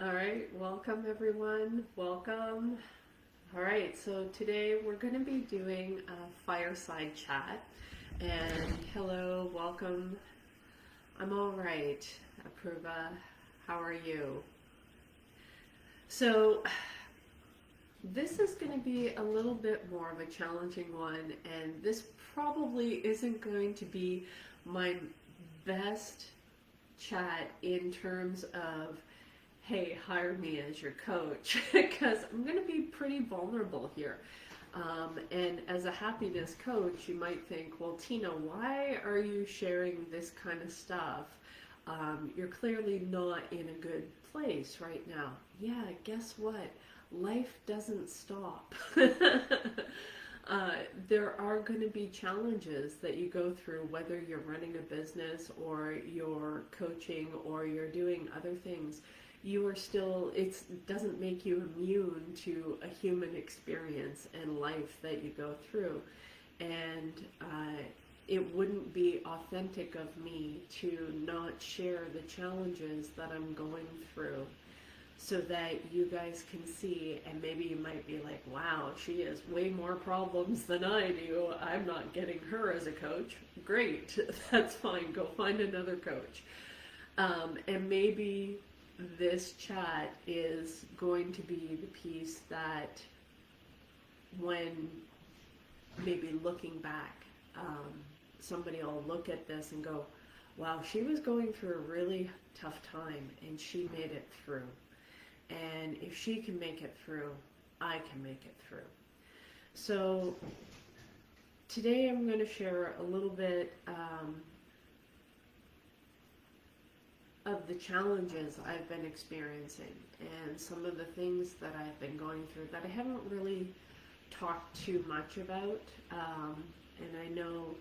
All right, welcome everyone. Welcome. All right, so today we're going to be doing a fireside chat. And hello, welcome. I'm all right. Apruva, how are you? So, this is going to be a little bit more of a challenging one, and this probably isn't going to be my best chat in terms of hey, hire me as your coach, because I'm going to be pretty vulnerable here. And as a happiness coach, you might think, well, Tina, why are you sharing this kind of stuff? You're clearly not in a good place right now. Yeah, guess what? Life doesn't stop. There are going to be challenges that you go through, whether you're running a business or you're coaching or you're doing other things. You are still, it doesn't make you immune to a human experience and life that you go through. And it wouldn't be authentic of me to not share the challenges that I'm going through so that you guys can see, and maybe you might be like, wow, she has way more problems than I do. I'm not getting her as a coach. Great, that's fine. Go find another coach. And maybe this chat is going to be the piece that when maybe looking back, somebody will look at this and go, wow, she was going through a really tough time and she made it through. And if she can make it through, I can make it through. So today I'm going to share a little bit of the challenges I've been experiencing and some of the things that I've been going through that I haven't really talked too much about. And I know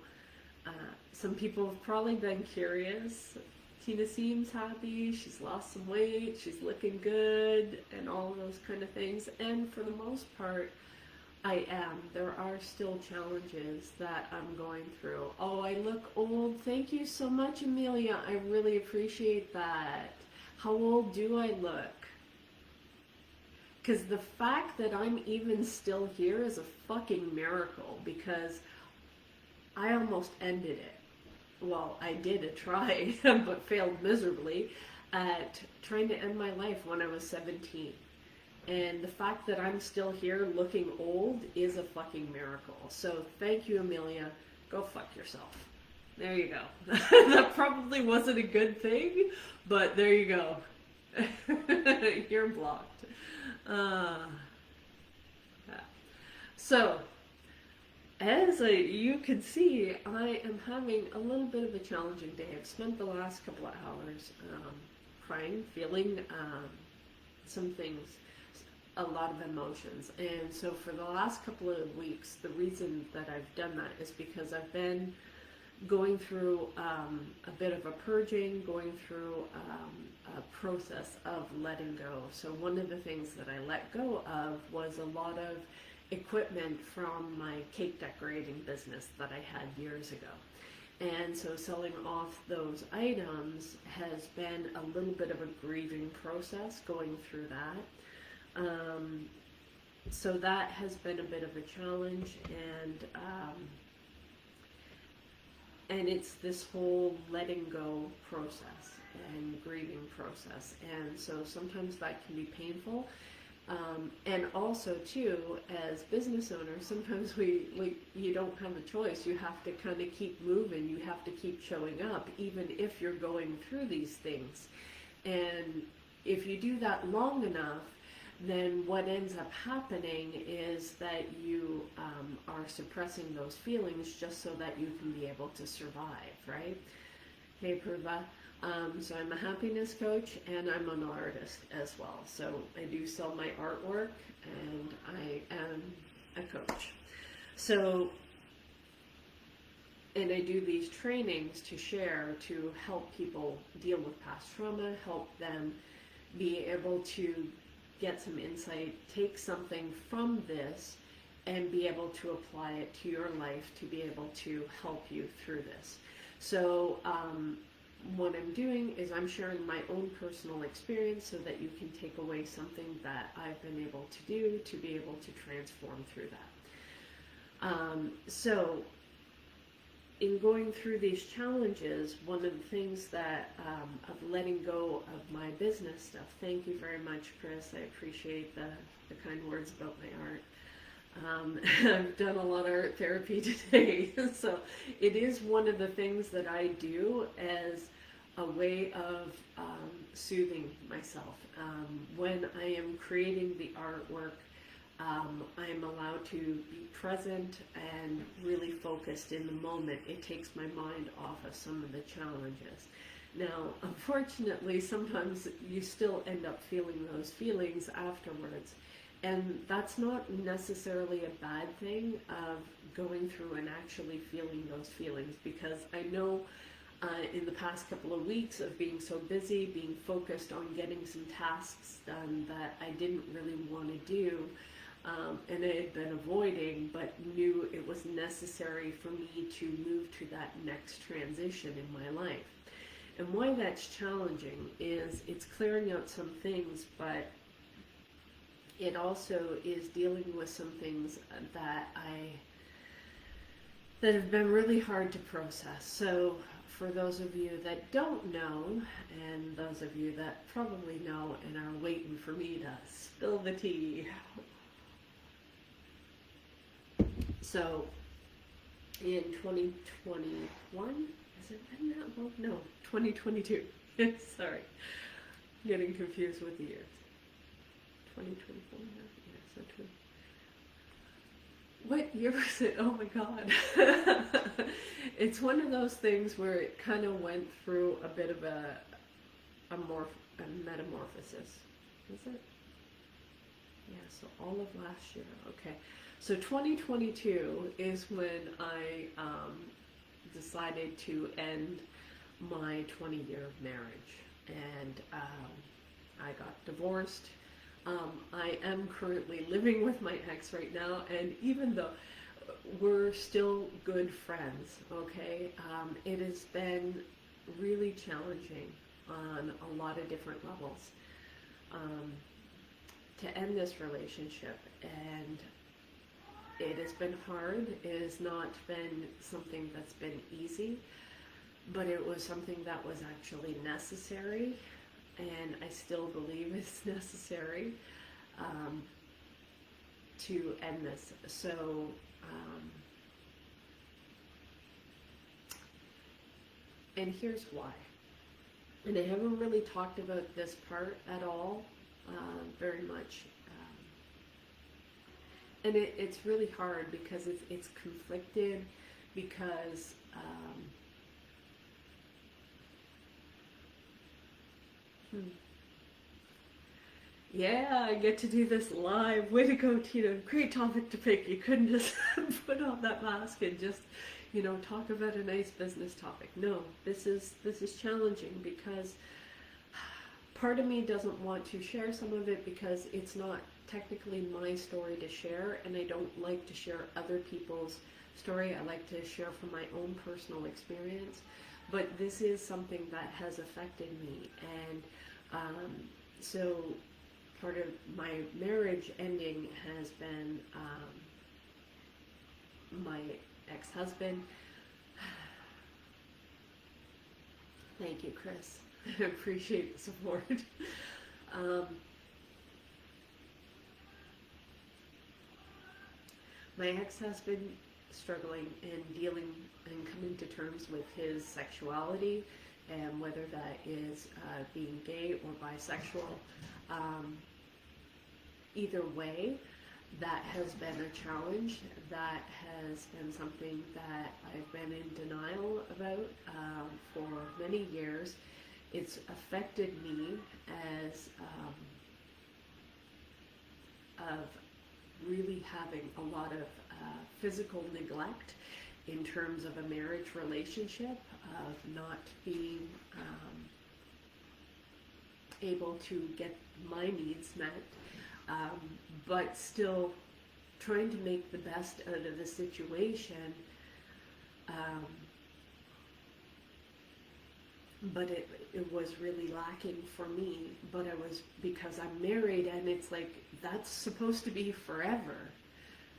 some people have probably been curious. Tina seems happy, she's lost some weight, she's looking good, and all those kind of things. And for the most part, I am. There are still challenges that I'm going through. Oh, I look old. Thank you so much, Amelia. I really appreciate that. How old do I look? Because the fact that I'm even still here is a fucking miracle, because I almost ended it. Well, I did a try, but failed miserably at trying to end my life when I was 17. And the fact that I'm still here looking old is a fucking miracle. So thank you, Amelia. Go fuck yourself. There you go. That probably wasn't a good thing, but there you go. You're blocked. Yeah. So, as you can see, I am having a little bit of a challenging day. I've spent the last couple of hours crying, feeling some things, a lot of emotions. And so for the last couple of weeks, the reason that I've done that is because I've been going through a bit of a purging, going through a process of letting go. So one of the things that I let go of was a lot of equipment from my cake decorating business that I had years ago. And so selling off those items has been a little bit of a grieving process going through that. So that has been a bit of a challenge, and it's this whole letting go process and grieving process. And so sometimes that can be painful. And also too, as business owners, sometimes you don't have a choice. You have to kind of keep moving. You have to keep showing up, even if you're going through these things. And if you do that long enough, then what ends up happening is that you are suppressing those feelings just so that you can be able to survive, right? Hey, Purva. So I'm a happiness coach and I'm an artist as well. So I do sell my artwork and I am a coach. So, and I do these trainings to share to help people deal with past trauma, help them be able to get some insight, take something from this and be able to apply it to your life to be able to help you through this. So, what I'm doing is I'm sharing my own personal experience so that you can take away something that I've been able to do to be able to transform through that. So in going through these challenges, one of the things that of letting go of my business stuff, thank you very much, Chris. I appreciate the kind words about my art. I've done a lot of art therapy today, so it is one of the things that I do as a way of soothing myself. When I am creating the artwork, I'm allowed to be present and really focused in the moment. It takes my mind off of some of the challenges. Now, unfortunately, sometimes you still end up feeling those feelings afterwards. And that's not necessarily a bad thing of going through and actually feeling those feelings, because I know in the past couple of weeks of being so busy, being focused on getting some tasks done that I didn't really want to do, and I had been avoiding, but knew it was necessary for me to move to that next transition in my life. And why that's challenging is it's clearing out some things, but it also is dealing with some things that have been really hard to process. So for those of you that don't know, and those of you that probably know and are waiting for me to spill the tea. So in 2021, is it been that long? No, 2022. Sorry, getting confused with the years. 2024, yeah, so 20. What year was it? Oh my God. It's one of those things where it kind of went through a bit of a metamorphosis. Is it? Yeah, so all of last year. Okay. So 2022 is when I decided to end my 20-year marriage. And I got divorced. I am currently living with my ex right now, and even though we're still good friends, okay, it has been really challenging on a lot of different levels to end this relationship, and it has been hard. It has not been something that's been easy, but it was something that was actually necessary. And I still believe it's necessary to end this. So, and here's why. And I haven't really talked about this part at all, very much. And it's really hard because it's conflicted, because yeah, I get to do this live. Way to go, Tina. Great topic to pick. You couldn't just put on that mask and just, talk about a nice business topic. No, this is challenging because part of me doesn't want to share some of it because it's not technically my story to share, and I don't like to share other people's story. I like to share from my own personal experience. But this is something that has affected me, and so part of my marriage ending has been my ex-husband. Thank you, Chris. I appreciate the support. My ex-husband struggling and dealing and coming to terms with his sexuality, and whether that is being gay or bisexual. Either way, that has been a challenge. That has been something that I've been in denial about for many years. It's affected me as of really having a lot of physical neglect in terms of a marriage relationship, of not being able to get my needs met, but still trying to make the best out of the situation, but it was really lacking for me. But I was, because I'm married, and it's like, that's supposed to be forever.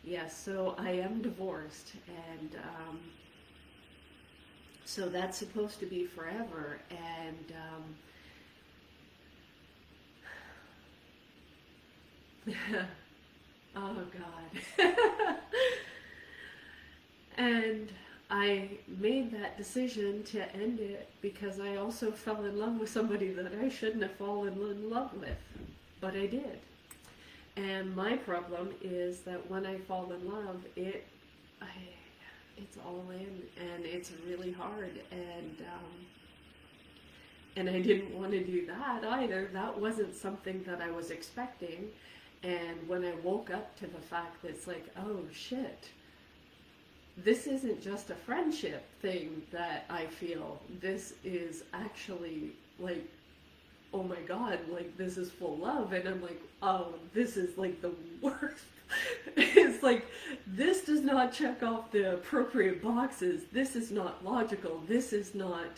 Yes, so I am divorced, and so that's supposed to be forever, and oh God. And I made that decision to end it because I also fell in love with somebody that I shouldn't have fallen in love with, but I did. And my problem is that when I fall in love, it's all in, and it's really hard, and I didn't want to do that either. That wasn't something that I was expecting. And when I woke up to the fact that it's like, oh shit, this isn't just a friendship thing that I feel. This is actually like, oh my God, like this is full love. And I'm like, oh, this is like the worst. It's like, this does not check off the appropriate boxes. This is not logical. This is not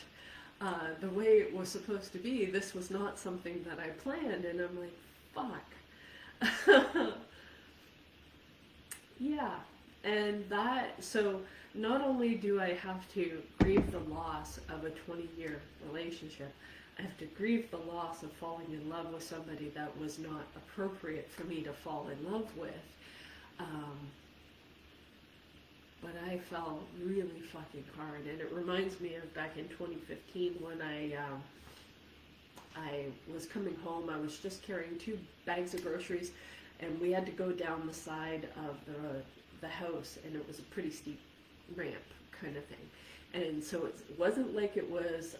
the way it was supposed to be. This was not something that I planned. And I'm like, fuck. Yeah. And so not only do I have to grieve the loss of a 20-year relationship, I have to grieve the loss of falling in love with somebody that was not appropriate for me to fall in love with. But I fell really fucking hard, and it reminds me of back in 2015 when I was coming home. I was just carrying 2 bags of groceries, and we had to go down the side of the house, and it was a pretty steep ramp kind of thing. And so it wasn't like it was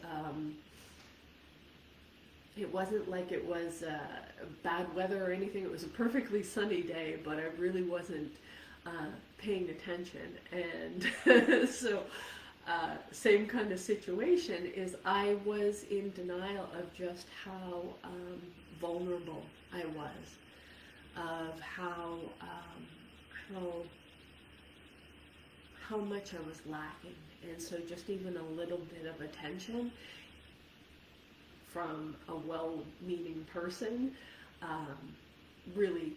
bad weather or anything. It was a perfectly sunny day, but I really wasn't paying attention. And so same kind of situation is I was in denial of just how vulnerable I was, of how much I was lacking. And so just even a little bit of attention from a well-meaning person really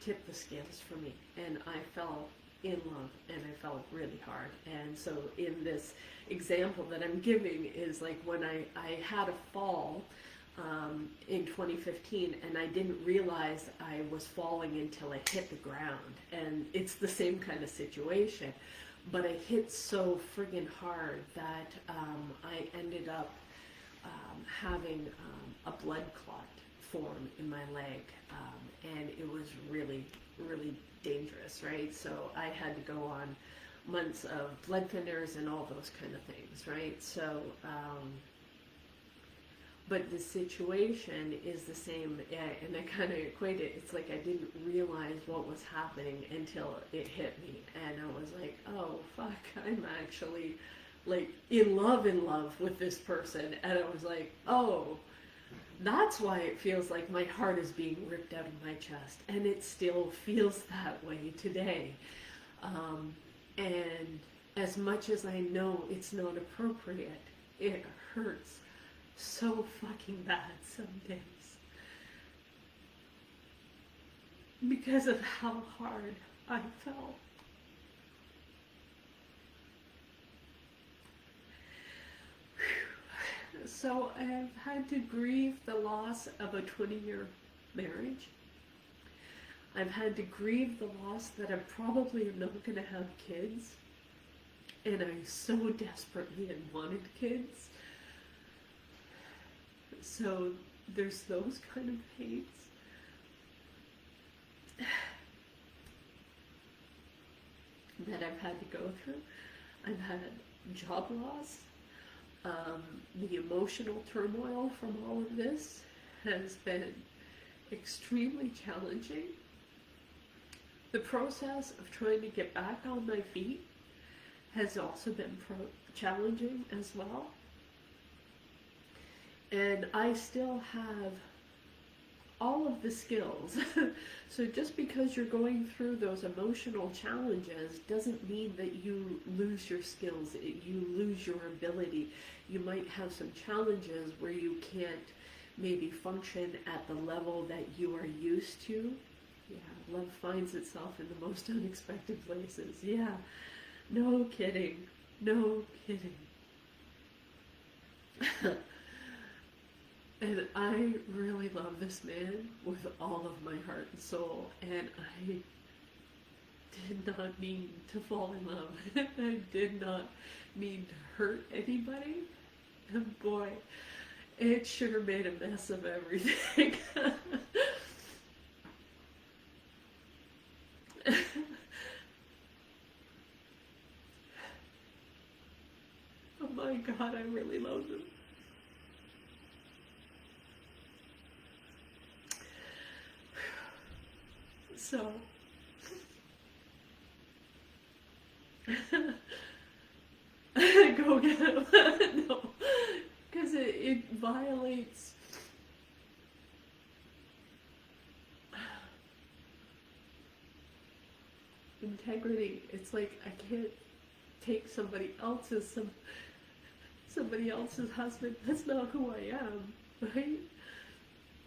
tipped the scales for me, and I fell in love, and I fell really hard. And so in this example that I'm giving is like when I had a fall in 2015, and I didn't realize I was falling until I hit the ground. And it's the same kind of situation, but I hit so friggin' hard that I ended up having a blood clot form in my leg, and it was really, really dangerous, right? So I had to go on months of blood thinners and all those kind of things, right? So but the situation is the same, and I kind of equate it. It's like I didn't realize what was happening until it hit me, and I was like, oh fuck, I'm actually like in love with this person. And I was like, oh, that's why it feels like my heart is being ripped out of my chest, and it still feels that way today. And as much as I know it's not appropriate, it hurts so fucking bad some days because of how hard I fell. So I've had to grieve the loss of a 20-year marriage. I've had to grieve the loss that I probably am not going to have kids, and I so desperately had wanted kids. So there's those kind of pains. That I've had to go through. I've had job loss. The emotional turmoil from all of this has been extremely challenging. The process of trying to get back on my feet has also been challenging as well. And I still have all of the skills. So just because you're going through those emotional challenges doesn't mean that you lose your skills, you lose your ability. You might have some challenges where you can't maybe function at the level that you are used to. Yeah, love finds itself in the most unexpected places. Yeah, no kidding, no kidding. And I really love this man with all of my heart and soul, and I did not mean to fall in love. I did not mean to hurt anybody, and boy, it sure made a mess of everything. Oh my God, I really love him. So, go get him. No, because it violates integrity. It's like I can't take somebody else's husband. That's not who I am, right?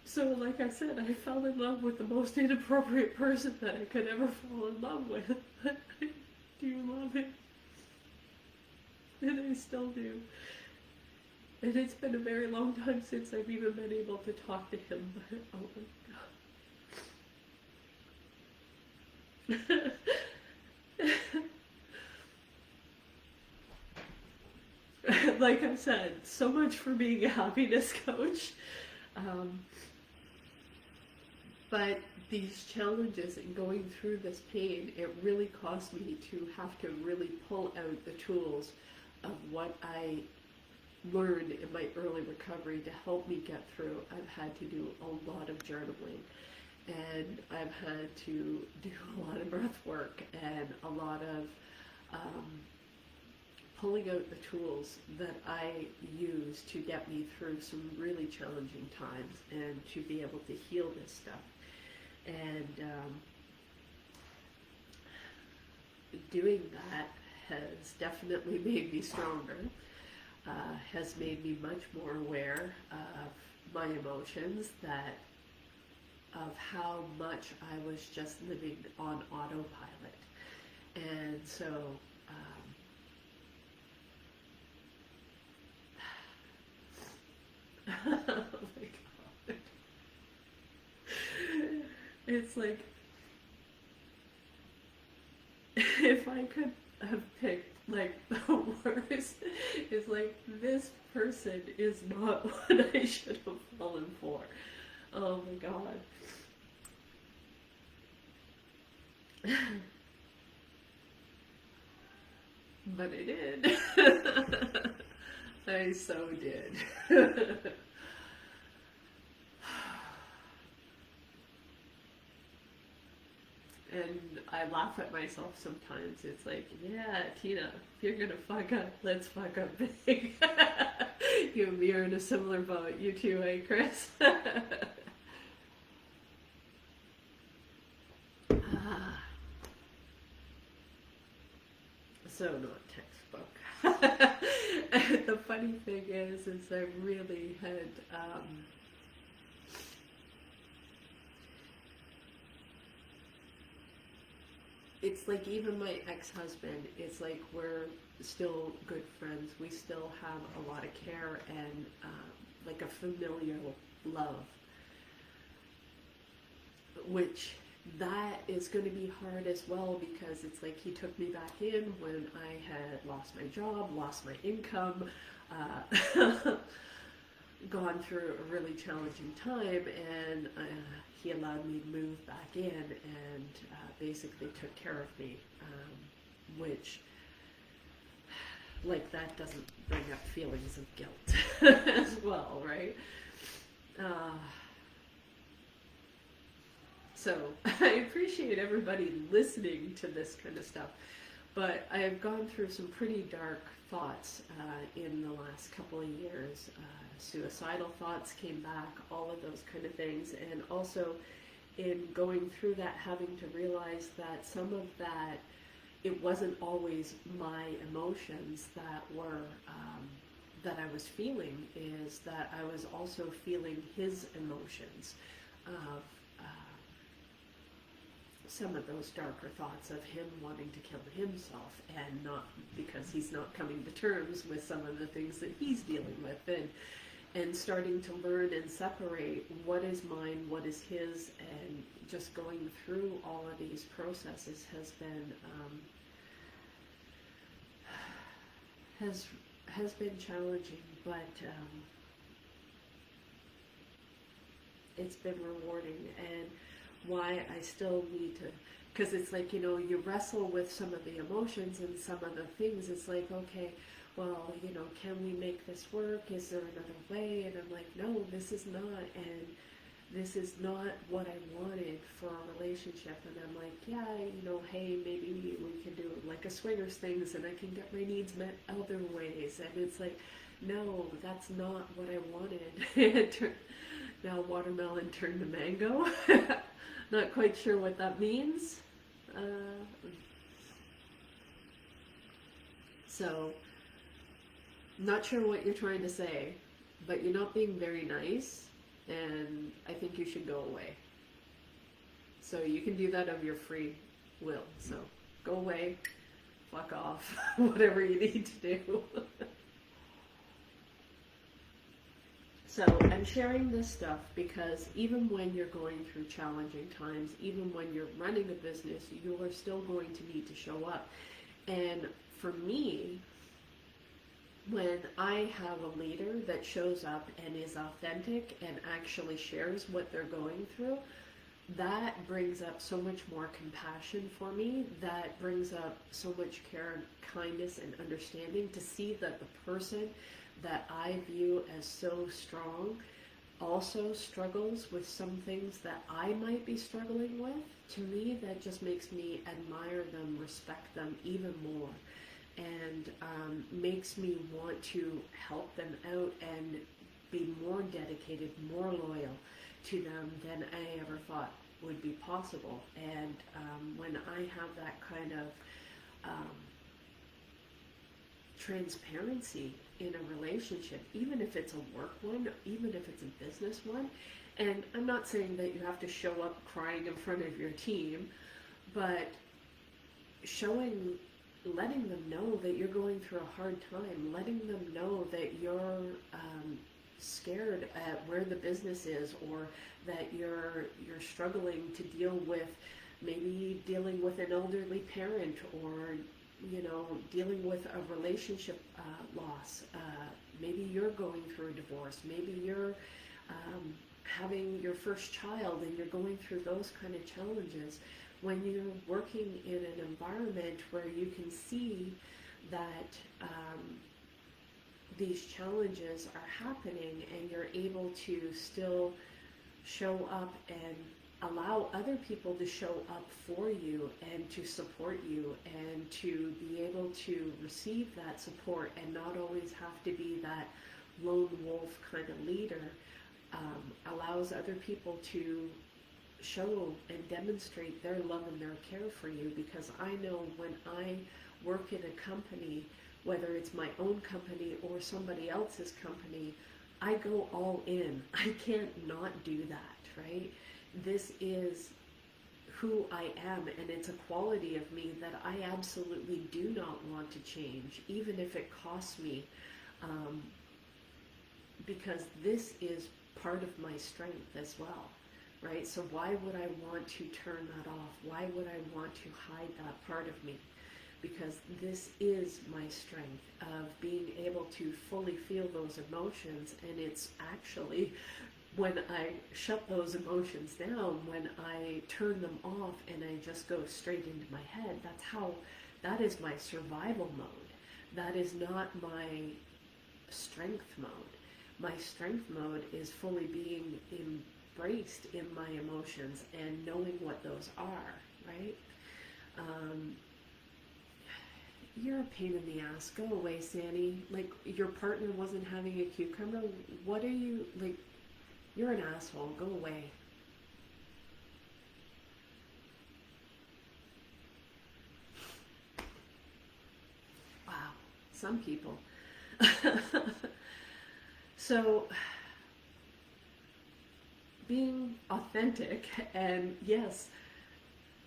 So, like I said, I fell in love with the most inappropriate person that I could ever fall in love with. Do you love him? And I still do. And it's been a very long time since I've even been able to talk to him, but oh my God. Like I said, so much for being a happiness coach. But these challenges and going through this pain, it really caused me to have to really pull out the tools of what I learned in my early recovery to help me get through. I've had to do a lot of journaling, and I've had to do a lot of breath work and a lot of pulling out the tools that I use to get me through some really challenging times and to be able to heal this stuff. And doing that has definitely made me stronger, has made me much more aware of my emotions, of how much I was just living on autopilot. And so oh my God. It's like, if I could have picked like the worst, it's like, this person is not what I should have fallen for. Oh my God. But I did. I so did. And I laugh at myself sometimes. It's like, yeah, Tina, if you're gonna fuck up, let's fuck up big. You and me are in a similar boat. You too, eh, Chris? So not textbook. And the funny thing is I really had it's like, even my ex-husband, it's like we're still good friends. We still have a lot of care and like a familial love, which that is going to be hard as well, because it's like he took me back in when I had lost my job, lost my income, gone through a really challenging time, and he allowed me to move back in and basically took care of me, which, like, that doesn't bring up feelings of guilt as well, right? So I appreciate everybody listening to this kind of stuff. But I have gone through some pretty dark thoughts in the last couple of years. Suicidal thoughts came back, all of those kind of things. And also in going through that, having to realize that some of that, it wasn't always my emotions that were, that I was feeling, is that I was also feeling his emotions of some of those darker thoughts of him wanting to kill himself, and not because he's not coming to terms with some of the things that he's dealing with, and starting to learn and separate what is mine, what is his, and just going through all of these processes has been has been challenging, but it's been rewarding. And why I still need to, because it's like, you know, you wrestle with some of the emotions and some of the things. It's like, okay, well, you know, can we make this work? Is there another way? And I'm like, no, this is not, and this is not what I wanted for a relationship. And I'm like, yeah, you know, hey, maybe we can do like a swingers things, and I can get my needs met other ways. And it's like, no, that's not what I wanted. Now watermelon turned to mango. Not quite sure what that means. So, not sure what you're trying to say, but you're not being very nice, and I think you should go away. So you can do that of your free will. So go away, fuck off, whatever you need to do. So I'm sharing this stuff because even when you're going through challenging times, even when you're running a business, you are still going to need to show up. And for me, when I have a leader that shows up and is authentic and actually shares what they're going through, that brings up so much more compassion for me. That brings up so much care, kindness, and understanding to see that the person that I view as so strong also struggles with some things that I might be struggling with. To me, that just makes me admire them, respect them even more, and makes me want to help them out and be more dedicated, more loyal to them than I ever thought would be possible. And when I have that kind of transparency in a relationship, even if it's a work one, even if it's a business one, and I'm not saying that you have to show up crying in front of your team, but letting them know that you're going through a hard time, letting them know that you're scared at where the business is, or that you're struggling to deal with, maybe dealing with an elderly parent, or you know, dealing with a relationship loss. Maybe you're going through a divorce. Maybe you're having your first child and you're going through those kind of challenges. When you're working in an environment where you can see that these challenges are happening, and you're able to still show up and allow other people to show up for you and to support you, and to be able to receive that support and not always have to be that lone wolf kind of leader, allows other people to show and demonstrate their love and their care for you. Because I know when I work in a company, whether it's my own company or somebody else's company, I go all in. I can't not do that, right? This is who I am, and it's a quality of me that I absolutely do not want to change, even if it costs me, because this is part of my strength as well, right? So why would I want to turn that off? Why would I want to hide that part of me? Because this is my strength of being able to fully feel those emotions. And it's actually when I shut those emotions down, when I turn them off and I just go straight into my head, that is my survival mode. That is not my strength mode. My strength mode is fully being embraced in my emotions and knowing what those are, right? you're a pain in the ass. Go away, Sandy. Like, your partner wasn't having a cucumber. What are you, like, you're an asshole. Go away. Wow. Some people. So, being authentic, and yes,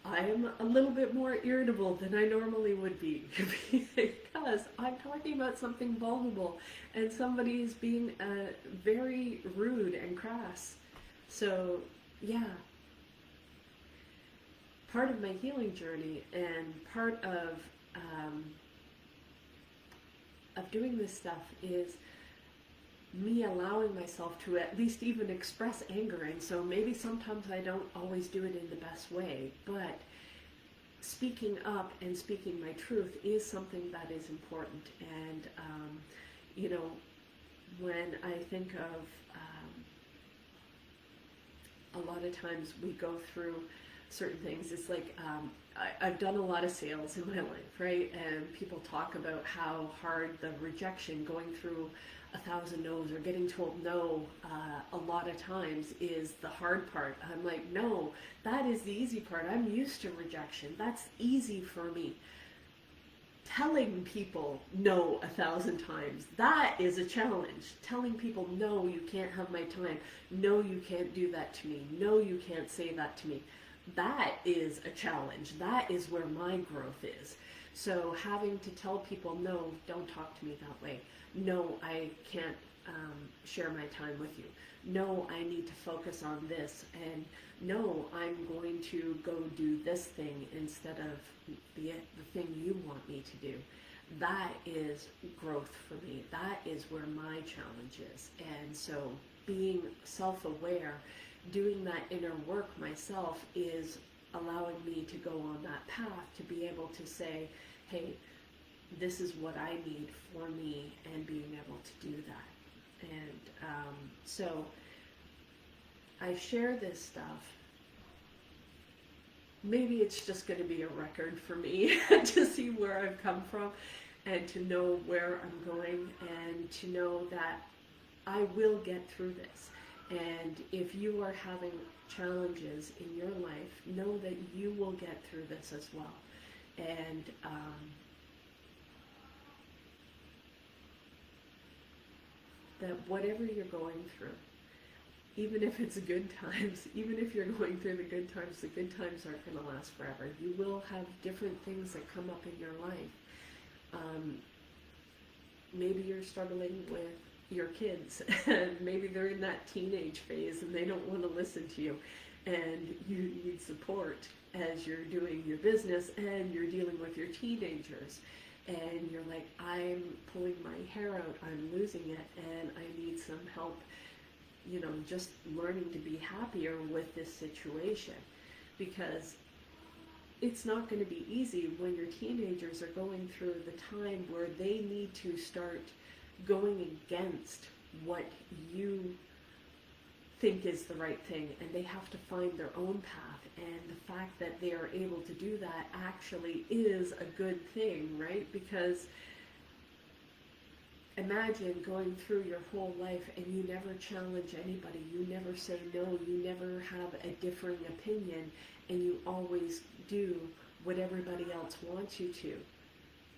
I'm a little bit more irritable than I normally would be because I'm talking about something vulnerable and somebody is being very rude and crass. So, yeah, part of my healing journey and part of doing this stuff is me allowing myself to at least even express anger. And so maybe sometimes I don't always do it in the best way, but speaking up and speaking my truth is something that is important. And you know, when I think of a lot of times we go through certain things, it's like I've done a lot of sales in my life, right? And people talk about how hard the rejection, going through 1,000 no's or getting told no a lot of times, is the hard part. I'm like, no, that is the easy part. I'm used to rejection. That's easy for me. Telling people no 1,000 times, that is a challenge. Telling people, no, you can't have my time. No, you can't do that to me. No, you can't say that to me. That is a challenge. That is where my growth is. So having to tell people, no, don't talk to me that way. No, I can't share my time with you. No, I need to focus on this. And no, I'm going to go do this thing instead of the thing you want me to do. That is growth for me. That is where my challenge is. And so being self-aware, doing that inner work myself, is allowing me to go on that path to be able to say, hey, this is what I need for me, and being able to do that. And so I share this stuff. Maybe it's just going to be a record for me to see where I've come from and to know where I'm going and to know that I will get through this. And if you are having challenges in your life, know that you will get through this as well. And that whatever you're going through, even if it's good times, even if you're going through the good times aren't going to last forever. You will have different things that come up in your life. Maybe you're struggling with your kids, and maybe they're in that teenage phase and they don't want to listen to you, and you need support as you're doing your business and you're dealing with your teenagers. And you're like, I'm pulling my hair out, I'm losing it, and I need some help, you know, just learning to be happier with this situation. Because it's not going to be easy when your teenagers are going through the time where they need to start going against what you think is the right thing, and they have to find their own path. And the fact that they are able to do that actually is a good thing, right? Because imagine going through your whole life and you never challenge anybody, you never say no, you never have a differing opinion, and you always do what everybody else wants you to.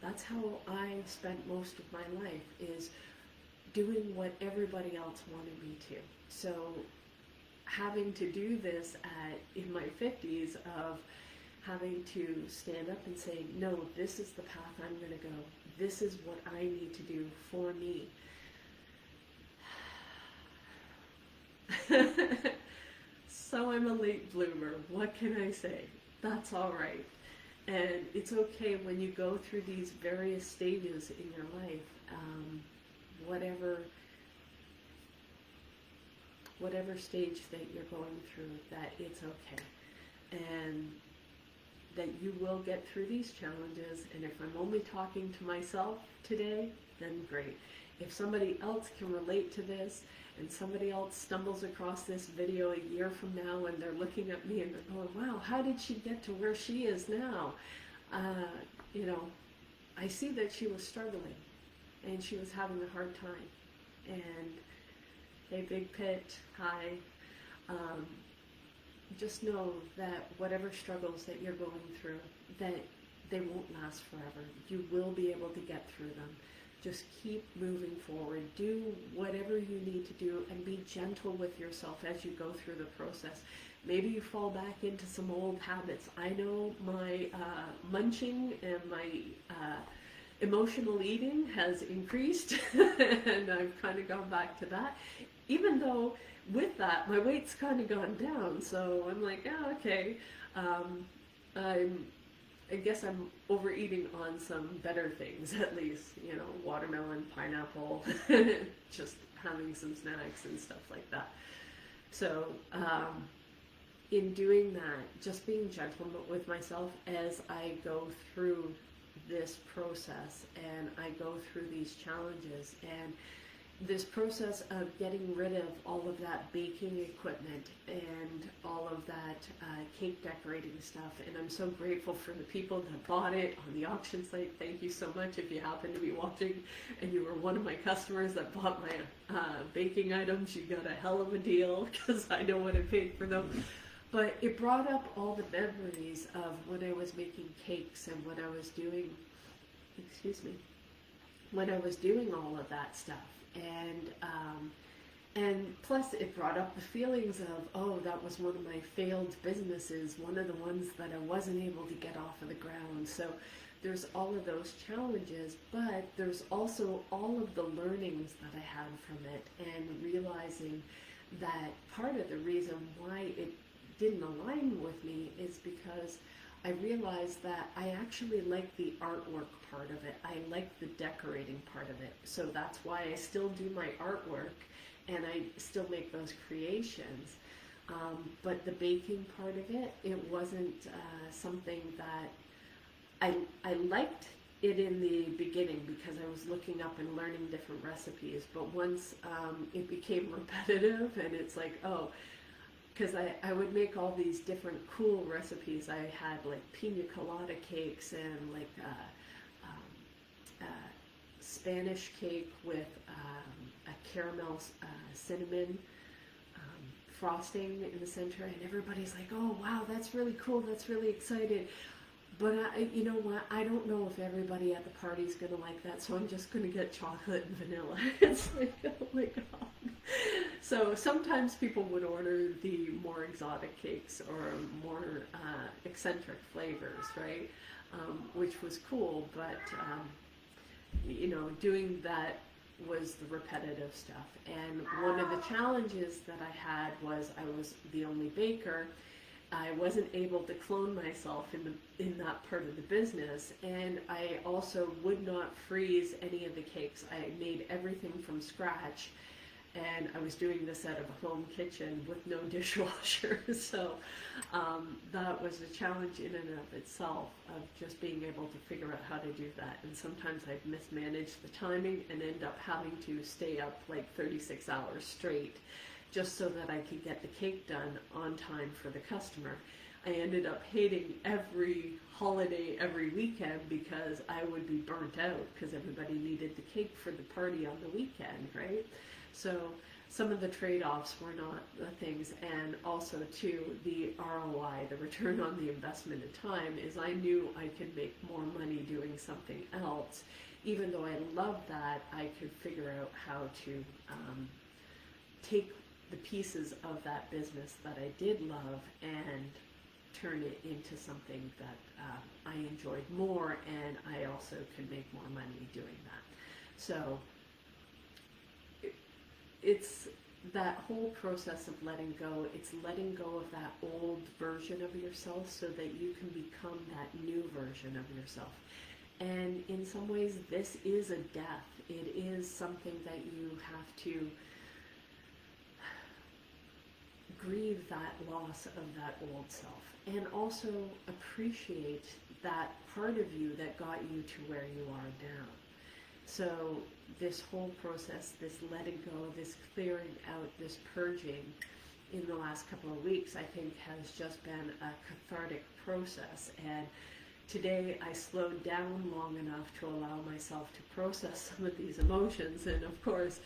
That's how I spent most of my life, is doing what everybody else wanted me to. So having to do this in my 50s, of having to stand up and say, no, this is the path I'm going to go. This is what I need to do for me. So I'm a late bloomer. What can I say? That's all right. And it's okay when you go through these various stages in your life, whatever stage that you're going through, that it's okay. And that you will get through these challenges. And if I'm only talking to myself today, then great. If somebody else can relate to this, and somebody else stumbles across this video a year from now and they're looking at me and they're going, wow, how did she get to where she is now? You know, I see that she was struggling and she was having a hard time. And hey, Big Pit, hi. Just know that whatever struggles that you're going through, that they won't last forever. You will be able to get through them. Just keep moving forward. Do whatever you need to do and be gentle with yourself as you go through the process. Maybe you fall back into some old habits. I know my munching and my emotional eating has increased and I've kind of gone back to that. Even though with that, my weight's kind of gone down. So I'm like, oh, okay. I guess I'm overeating on some better things, at least, you know, watermelon, pineapple, just having some snacks and stuff like that. So, in doing that, just being gentle with myself as I go through this process and I go through these challenges, and this process of getting rid of all of that baking equipment and all of that cake decorating stuff. And I'm so grateful for the people that bought it on the auction site. Thank you so much if you happen to be watching and you were one of my customers that bought my baking items. You got a hell of a deal because I know what I paid for them. But it brought up all the memories of when I was making cakes and when I was doing, when I was doing all of that stuff. And plus it brought up the feelings of, oh, that was one of my failed businesses, one of the ones that I wasn't able to get off of the ground. So there's all of those challenges, but there's also all of the learnings that I had from it, and realizing that part of the reason why it didn't align with me is because I realized that I actually like the artwork part of it. I like the decorating part of it. So that's why I still do my artwork and I still make those creations. But the baking part of it, it wasn't something that I liked it in the beginning because I was looking up and learning different recipes. But once it became repetitive and it's like, oh, because I would make all these different cool recipes. I had like pina colada cakes and like Spanish cake with a caramel cinnamon frosting in the center, and everybody's like, oh wow, that's really cool, that's really exciting. But you know what, I don't know if everybody at the party is going to like that, so I'm just going to get chocolate and vanilla. It's like, oh my god. So sometimes people would order the more exotic cakes or more eccentric flavors, right? Which was cool, but you know, doing that was the repetitive stuff. And one of the challenges that I had was I was the only baker. I wasn't able to clone myself in that part of the business, and I also would not freeze any of the cakes. I made everything from scratch, and I was doing this out of a home kitchen with no dishwasher. So that was a challenge in and of itself, of just being able to figure out how to do that. And sometimes I'd mismanage the timing and end up having to stay up like 36 hours straight just so that I could get the cake done on time for the customer. I ended up hating every holiday, every weekend, because I would be burnt out because everybody needed the cake for the party on the weekend, right? So some of the trade-offs were not the things, and also too, the ROI, the return on the investment of time, is I knew I could make more money doing something else. Even though I loved that, I could figure out how to take the pieces of that business that I did love and turn it into something that I enjoyed more, and I also could make more money doing that. So it's that whole process of letting go. It's letting go of that old version of yourself so that you can become that new version of yourself. And in some ways, this is a death. It is something that you have to grieve that loss of that old self, and also appreciate that part of you that got you to where you are now. So this whole process, this letting go, this clearing out, this purging in the last couple of weeks, I think has just been a cathartic process. And Today I slowed down long enough to allow myself to process some of these emotions, and of course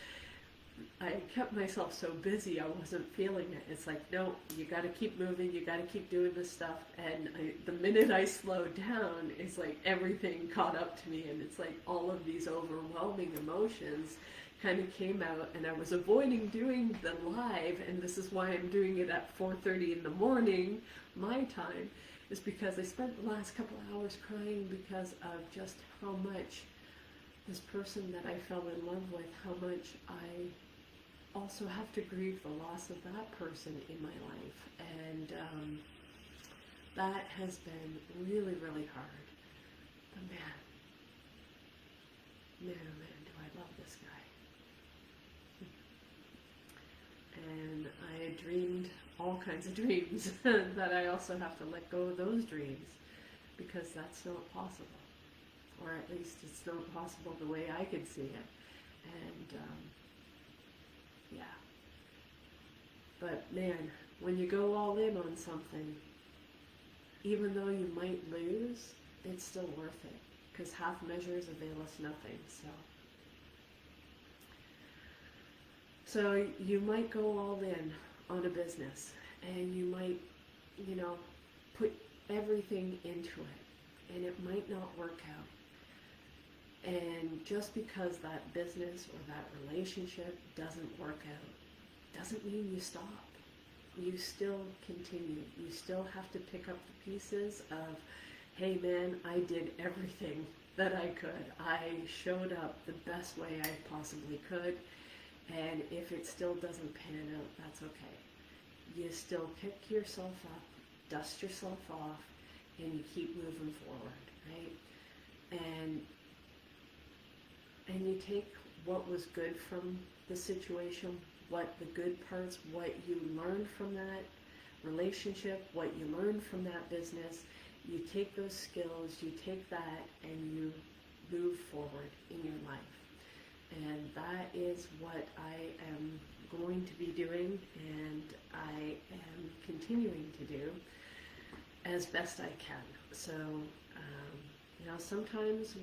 I kept myself so busy I wasn't feeling it. It's like, no, you got to keep moving, you got to keep doing this stuff. And the minute I slowed down, it's like everything caught up to me, and it's like all of these overwhelming emotions kind of came out, and I was avoiding doing the live, and this is why I'm doing it at 4:30 in the morning, my time, is because I spent the last couple of hours crying because of just how much this person that I fell in love with, how much I also have to grieve the loss of that person in my life. And that has been really, really hard. But man, oh man, do I love this guy. And I had dreamed all kinds of dreams that I also have to let go of those dreams, because that's not possible. Or at least it's not possible the way I could see it. And yeah. But man, when you go all in on something, even though you might lose, it's still worth it, because half measures avail us nothing. So you might go all in on a business, and you might, put everything into it, and it might not work out. And just because that business or that relationship doesn't work out, doesn't mean you stop. You still continue. You still have to pick up the pieces of, hey man, I did everything that I could. I showed up the best way I possibly could. And if it still doesn't pan out, that's okay. You still pick yourself up, dust yourself off, and you keep moving forward, right? And you take what was good from the situation, what the good parts, what you learned from that relationship, what you learned from that business. You take those skills, you take that, and you move forward in your life. And that is what I am going to be doing, and I am continuing to do as best I can. So, sometimes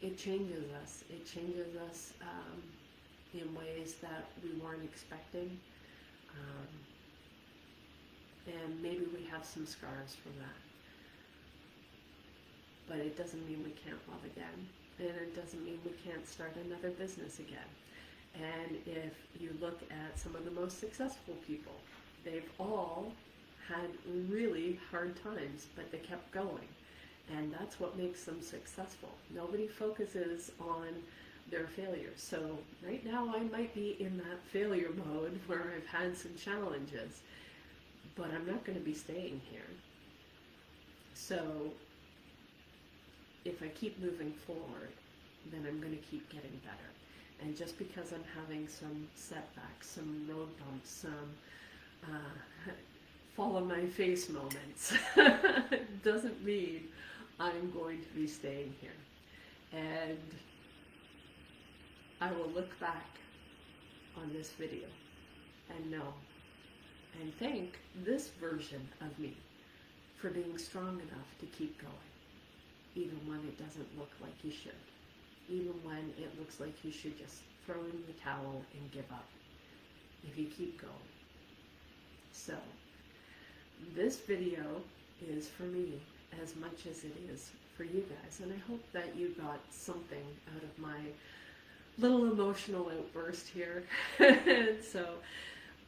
it changes us. It changes us in ways that we weren't expecting. And maybe we have some scars from that. But it doesn't mean we can't love again. And it doesn't mean we can't start another business again. And if you look at some of the most successful people, they've all had really hard times, but they kept going. And that's what makes them successful. Nobody focuses on their failures. So right now I might be in that failure mode where I've had some challenges, but I'm not going to be staying here. So if I keep moving forward, then I'm going to keep getting better. And just because I'm having some setbacks, some road bumps, some fall on my face moments, doesn't mean I'm going to be staying here. And I will look back on this video and know and thank this version of me for being strong enough to keep going, even when it doesn't look like you should, even when it looks like you should just throw in the towel and give up, if you keep going. So this video is for me as much as it is for you guys, and I hope that you got something out of my little emotional outburst here. And so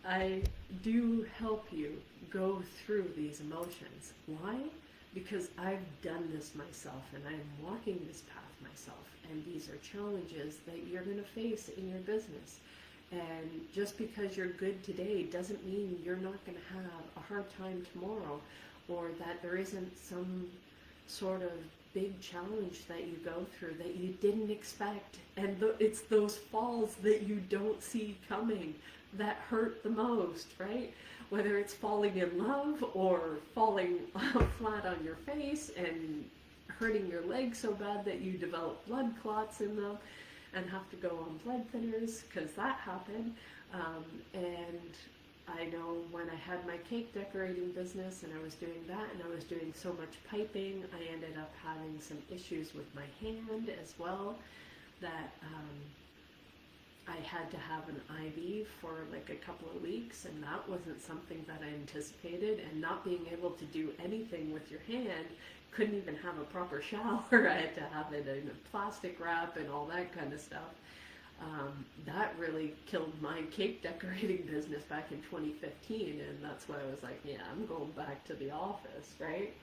I do help you go through these emotions. Why? Because I've done this myself, and I'm walking this path myself, and these are challenges that you're going to face in your business. And just because you're good today doesn't mean you're not going to have a hard time tomorrow, or that there isn't some sort of big challenge that you go through that you didn't expect. And it's those falls that you don't see coming that hurt the most, right? Whether it's falling in love or falling flat on your face and hurting your legs so bad that you develop blood clots in them and have to go on blood thinners, because that happened. And I know when I had my cake decorating business and I was doing that and I was doing so much piping, I ended up having some issues with my hand as well that I had to have an IV for like a couple of weeks, and that wasn't something that I anticipated. And not being able to do anything with your hand, couldn't even have a proper shower. I had to have it in a plastic wrap and all that kind of stuff. That really killed my cake decorating business back in 2015, and that's why I was like, yeah, I'm going back to the office, right?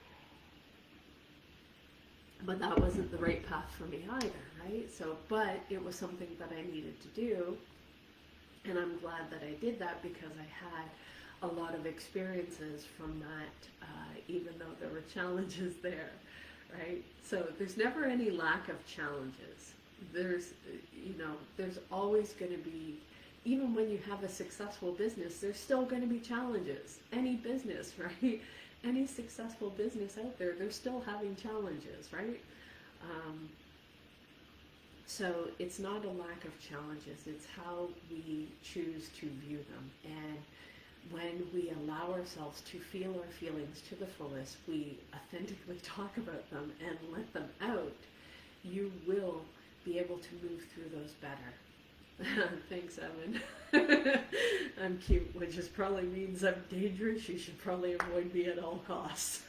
But that wasn't the right path for me either, right? So, but it was something that I needed to do, and I'm glad that I did that because I had a lot of experiences from that, even though there were challenges there, right? So there's never any lack of challenges. There's, there's always going to be, even when you have a successful business, there's still going to be challenges. Any business, right? Any successful business out there, they're still having challenges, right? So it's not a lack of challenges, it's how we choose to view them. And when we allow ourselves to feel our feelings to the fullest, we authentically talk about them and let them out, you will be able to move through those better. Thanks, Evan. I'm cute, which just probably means I'm dangerous. You should probably avoid me at all costs.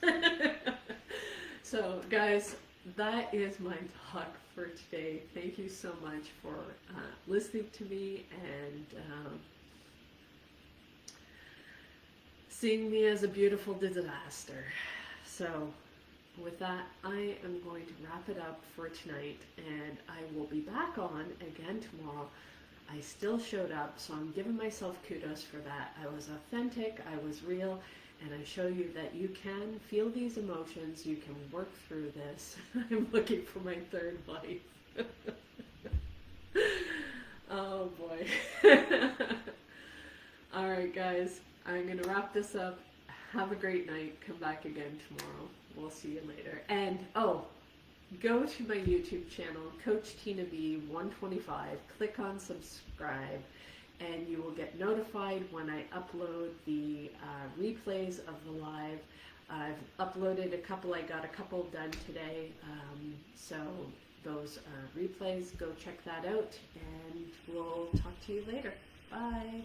So, guys, that is my talk for today. Thank you so much for listening to me and seeing me as a beautiful disaster. So, with that, I am going to wrap it up for tonight, and I will be back on again tomorrow. I still showed up, so I'm giving myself kudos for that. I was authentic, I was real, and I show you that you can feel these emotions, you can work through this. I'm looking for my third life. Oh boy. Alright guys, I'm going to wrap this up. Have a great night. Come back again tomorrow. We'll see you later. And, go to my YouTube channel, Coach Tina B 125. Click on subscribe, and you will get notified when I upload the replays of the live. I've uploaded a couple. I got a couple done today. So those replays, go check that out, and we'll talk to you later. Bye.